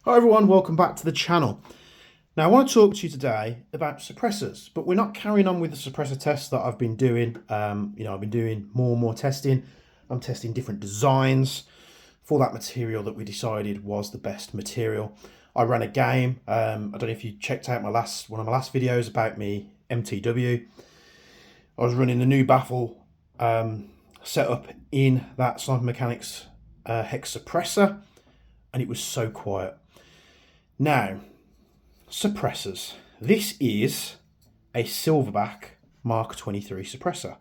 Hi everyone, welcome back to the channel. Now I want to talk to you today about suppressors, but we're not carrying on with the suppressor tests that I've been doing. I've been doing more and more testing. I'm testing different designs for that material that we decided was the best material. I ran a game. I don't know if you checked out one of my last videos about me MTW. I was running the new baffle setup in that Sniper Mechanics hex suppressor, and it was so quiet. Now, suppressors. This is a Silverback Mark 23 suppressor.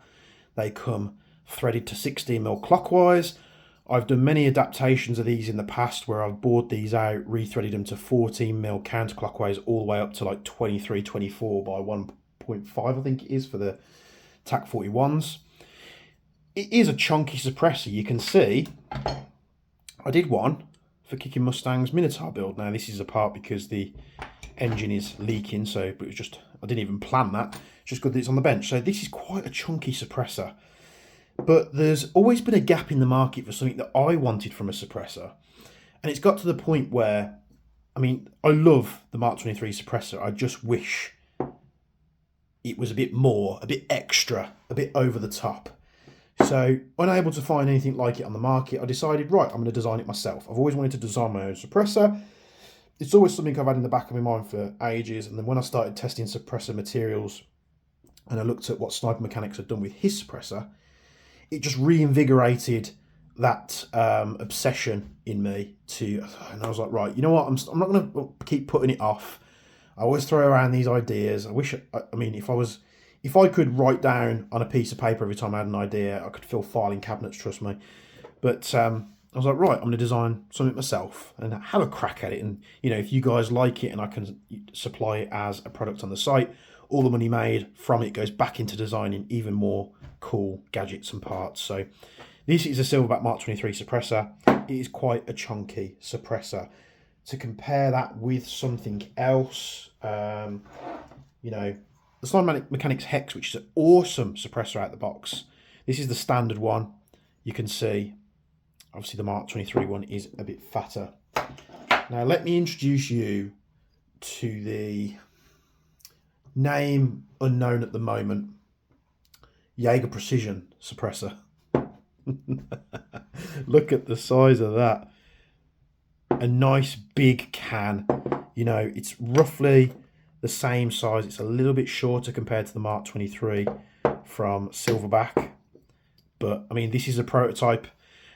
They come threaded to 16mm clockwise. I've done many adaptations of these in the past where I've bored these out, rethreaded them to 14mm counterclockwise all the way up to like 23, 24 by 1.5 I think it is for the TAC 41s. It is a chunky suppressor. You can see I did one for Kicking Mustang's Minotaur build. Now this is apart because the engine is leaking, so but it was just, I didn't even plan that. It's just good that it's on the bench. So this is quite a chunky suppressor. But there's always been a gap in the market for something that I wanted from a suppressor. And it's got to the point where, I mean, I love the Mark 23 suppressor. I just wish it was a bit more, a bit extra, a bit over the top. So, unable to find anything like it on the market, I decided, right, I'm going to design it myself. I've always wanted to design my own suppressor. It's always something I've had in the back of my mind for ages. And then when I started testing suppressor materials and I looked at what Sniper Mechanics had done with his suppressor, it just reinvigorated that obsession in me and I was like, right, you know what, I'm not going to keep putting it off. I always throw around these ideas. I mean, if I could write down on a piece of paper every time I had an idea, I could fill filing cabinets, trust me. But I was like, right, I'm going to design something myself and have a crack at it. And, you know, if you guys like it and I can supply it as a product on the site, all the money made from it goes back into designing even more cool gadgets and parts. So this is a Silverback Mark 23 suppressor. It is quite a chunky suppressor. To compare that with something else, you know, the Sniper Mechanics Hex, which is an awesome suppressor out the box. This is the standard one. You can see, obviously the Mark 23 one is a bit fatter. Now let me introduce you to the name unknown at the moment, Jaeger Precision suppressor. Look at the size of that. A nice big can. You know, it's roughly the same size. It's a little bit shorter compared to the Mark 23 from Silverback. But, I mean, this is a prototype.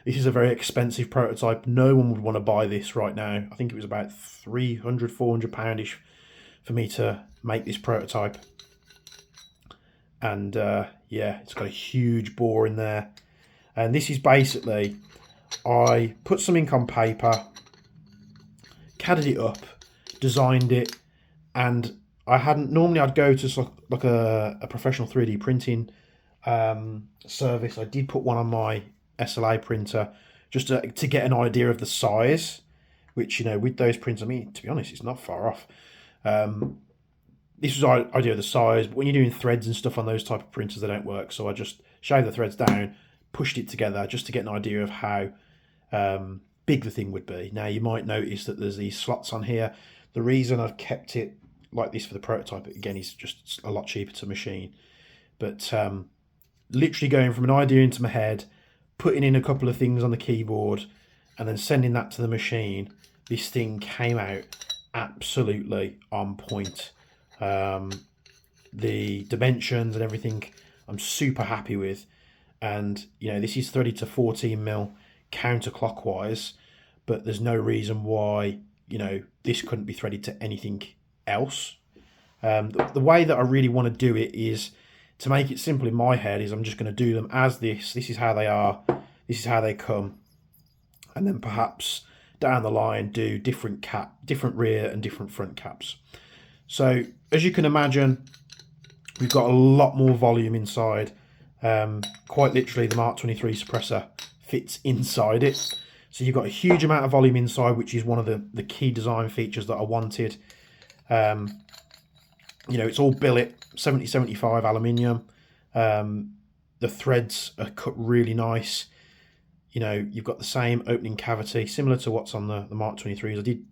This is a very expensive prototype. No one would want to buy this right now. I think it was about £300, £400-ish for me to make this prototype. And, yeah, it's got a huge bore in there. And this is basically, I put some ink on paper, CAD'd it up, designed it, and normally I'd go to like a professional 3D printing service. I did put one on my SLA printer just to get an idea of the size, which, you know, with those prints, I mean, to be honest, it's not far off. This was our idea of the size, but when you're doing threads and stuff on those type of printers, they don't work. So I just shaved the threads down, pushed it together just to get an idea of how big the thing would be. Now you might notice that there's these slots on here. The reason I've kept it like this for the prototype, again, is just a lot cheaper to machine. But literally going from an idea into my head, putting in a couple of things on the keyboard, and then sending that to the machine, this thing came out absolutely on point. The dimensions and everything I'm super happy with. And, you know, this is 30 to 14mm counterclockwise, but there's no reason why, you know, this couldn't be threaded to anything else. The way that I really want to do it is to make it simple in my head is I'm just going to do them as this. This is how they are. This is how they come. And then perhaps down the line do different rear and different front caps. So as you can imagine, we've got a lot more volume inside. Quite literally, the Mark 23 suppressor fits inside it. So you've got a huge amount of volume inside, which is one of the key design features that I wanted. You know, it's all billet, 70-75 aluminium. The threads are cut really nice. You know, you've got the same opening cavity, similar to what's on the Mark 23s.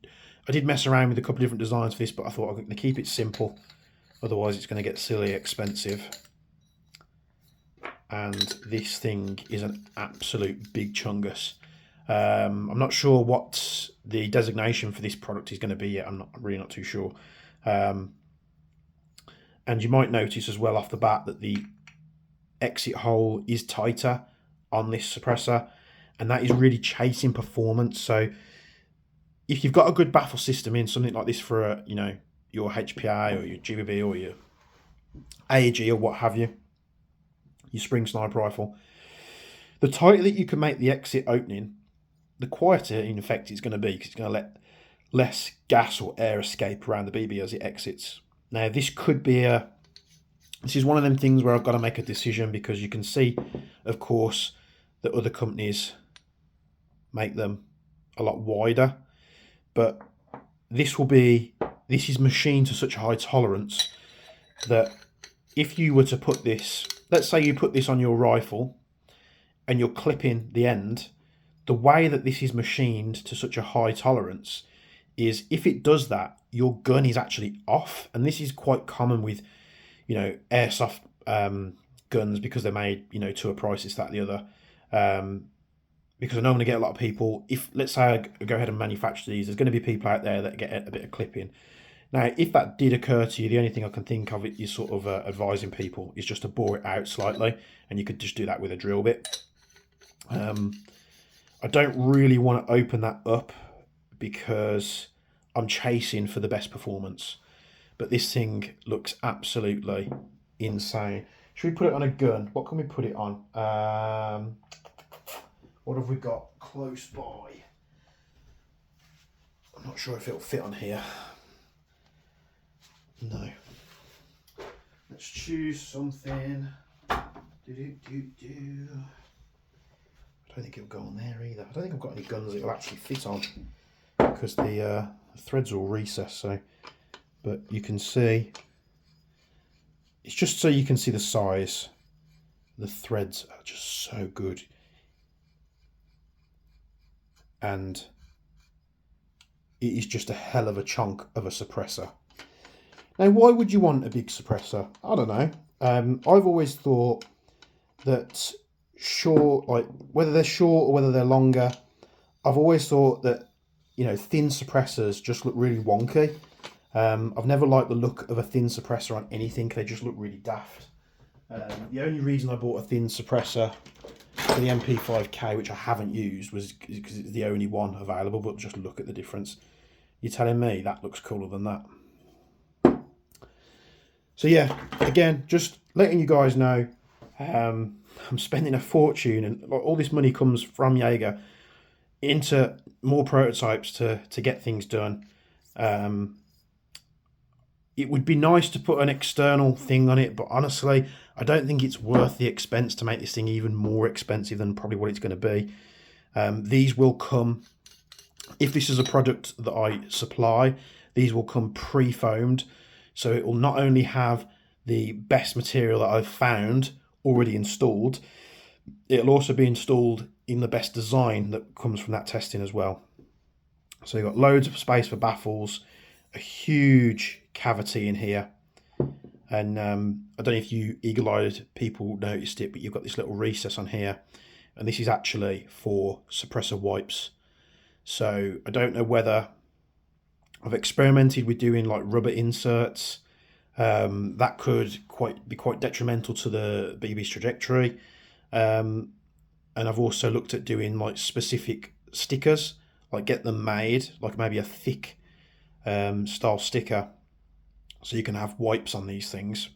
I did mess around with a couple of different designs for this, but I thought I'm going to keep it simple. Otherwise, it's going to get silly expensive. And this thing is an absolute big chungus. I'm not sure what the designation for this product is going to be yet. I'm really not too sure. And you might notice as well off the bat that the exit hole is tighter on this suppressor, and that is really chasing performance. So if you've got a good baffle system in something like this for a, your HPA or your GBB or your AEG or what have you, your spring sniper rifle, the tighter that you can make the exit opening, the quieter in effect it's going to be, because it's going to let less gas or air escape around the BB as it exits. Now this is one of them things where I've got to make a decision, because you can see, of course, that other companies make them a lot wider, but this is machined to such a high tolerance that if you were to put this, let's say you put this on your rifle and you're clipping the end, the way that this is machined to such a high tolerance is, if it does that, your gun is actually off. And this is quite common with, airsoft guns, because they're made, to a price, this, that, the other. Because I know I'm going to get a lot of people, if, let's say I go ahead and manufacture these, there's going to be people out there that get a bit of clipping. Now, if that did occur to you, the only thing I can think of is sort of advising people is just to bore it out slightly, and you could just do that with a drill bit. I don't really want to open that up because I'm chasing for the best performance, but this thing looks absolutely insane. Should we put it on a gun? What can we put it on? What have we got close by? I'm not sure if it'll fit on here. No. Let's choose something. I don't think it'll go on there either. I don't think I've got any guns that it'll actually fit on, because the threads are all recessed. So, but you can see, it's just so you can see the size. The threads are just so good, and it is just a hell of a chunk of a suppressor. Now, why would you want a big suppressor? I don't know. I've always thought that whether they're short or whether they're longer, I've always thought that, thin suppressors just look really wonky. I've never liked the look of a thin suppressor on anything. They just look really daft. The only reason I bought a thin suppressor for the MP5K, which I haven't used, was because it's the only one available. But just look at the difference. You're telling me that looks cooler than that? So yeah, again, just letting you guys know, I'm spending a fortune, and all this money comes from Jaeger into more prototypes to get things done. It would be nice to put an external thing on it, but honestly, I don't think it's worth the expense to make this thing even more expensive than probably what it's going to be. These will come, if this is a product that I supply, these will come pre-foamed. So it will not only have the best material that I've found already installed, it'll also be installed in the best design that comes from that testing as well. So you've got loads of space for baffles, a huge cavity in here, and I don't know if you eagle-eyed people noticed it, but you've got this little recess on here, and this is actually for suppressor wipes. So I don't know whether, I've experimented with doing like rubber inserts. That could be quite detrimental to the BB's trajectory. And I've also looked at doing like specific stickers, like get them made, like maybe a thick style sticker, so you can have wipes on these things.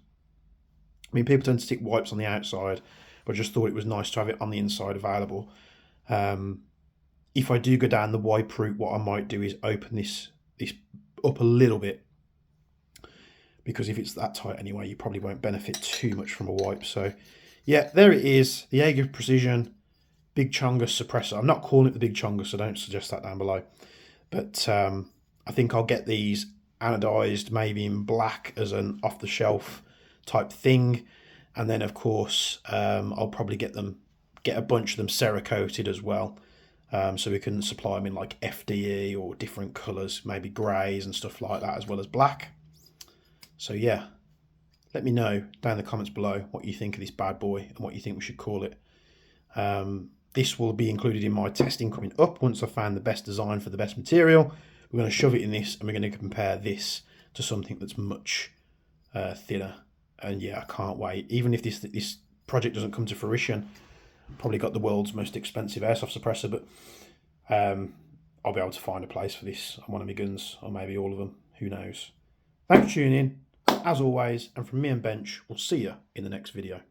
I mean, people tend to stick wipes on the outside, but I just thought it was nice to have it on the inside available. If I do go down the wipe route, what I might do is open this up a little bit, because if it's that tight anyway, you probably won't benefit too much from a wipe. So yeah, there it is, the Jaeger Precision Big Chungus suppressor. I'm not calling it the Big Chungus, so don't suggest that down below, but I think I'll get these anodized, maybe in black, as an off-the-shelf type thing, and then of course I'll probably get a bunch of them cerakoted as well. So we can supply them in like FDE or different colours, maybe greys and stuff like that, as well as black. So yeah, let me know down in the comments below what you think of this bad boy and what you think we should call it. This will be included in my testing coming up. Once I've found the best design for the best material, we're going to shove it in this and we're going to compare this to something that's much thinner. And yeah, I can't wait. Even if this project doesn't come to fruition, I've probably got the world's most expensive airsoft suppressor, but I'll be able to find a place for this on one of my guns, or maybe all of them. Who knows? Thanks for tuning in, as always, and from me and Bench, we'll see you in the next video.